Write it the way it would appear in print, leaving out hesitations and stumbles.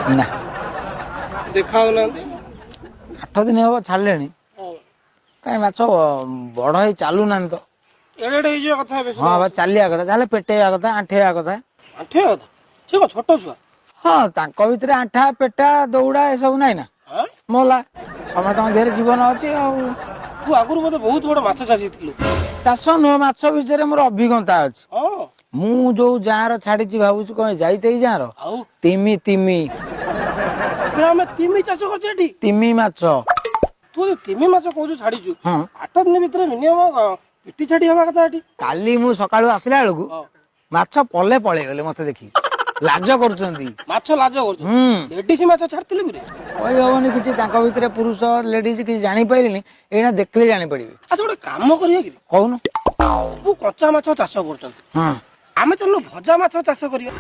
ନା ଦେଖା ହଉନାହାନ୍ତି। 8 ଦିନ ହବ ଛାଡ଼ିଲେଣି କାଇଁ ମାଛ ବଡ ହେଇ ଚାଲୁନାହାନ୍ତି ତ। ଏଡେ ଏଡେ ହେଇଯିବା କଥା ଏବେ ହଁ ବା ଚାଲିବା କଥା ଯାହେଲେ ପେଟେଇବା କଥା ଆଣ୍ଠେଇବା କଥା। ଆଣ୍ଠିଆ କଥା ସେ କଣ ଛୋଟ ଛୁଆ? ହଁ ତାଙ୍କ ଭିତରେ ଆଣ୍ଠା ପେଟା ଦୌଡା ଏସବୁ ନାଇଁ ନା ଆଁ? ମଲା ସମସ୍ତଙ୍କ ଦେହରେ ଜୀବନ ଅଛି ଆଉ। ତୁ ଆଗରୁ ବୋଧେ ବହୁତ ବଡ ମାଛ ଚାଷୀ ଥିଲୁ। ଚାଷ ନୁହଁ ମାଛ ବିଷୟରେ ମୋର ଅଭିଜ୍ଞତା ଅଛି। ହଁ ମୁଁ ଯୋଉ ଗାଁ ର ଛାଡିଛି ଭାବୁଛୁ କଣ ଯାଇତେ ଏଇ ଗାଁ ର ଆଉ ତିମି ତିମି ଏବେ ଆମେ ତିମି ଚାଷ କରୁଛେ ଏଠି। ତିମି ମାଛ। ତୁ ତିମି ମାଛ କହୁଛୁ ଛାଡିଛୁ ହଁ 8 ଦିନ ଭିତରେ ମିନିମମ ପିଟି ଛାଡି ହବା କଥା ଏଠି। କାଲି ମୁଁ ସକାଳୁ ଆସିଲା ବେଳକୁ ହଁ ମାଛ ପଲେ ପଳେଇଗଲେ ମତେ ଦେଖି ଲାଜ କରୁଛନ୍ତି। ମାଛ ଲାଜ ହୁଁ କରୁଛନ୍ତି ଲେଡିସ ମାଛ ଛାଡିଥିଲୁ କିରେ? କହିହବନି କିଛି ତାଙ୍କ ଭିତରେ ପୁରୁଷ ଲେଡିଜ କିଛି ଜାଣିପାରିଲିନି ଏଇନା ଦେଖିଲେ ଜାଣିପାରିବେ। ଆଚ୍ଛା ଗୋଟେ କାମ କରିବା କି? କହୁନୁ। ସବୁ କଞ୍ଚା ମାଛ ଚାଷ କରୁଛନ୍ତି ହଁ ଆମେ ଚାଲୁନୁ ଭଜା ମାଛ ଚାଷ କରିବା।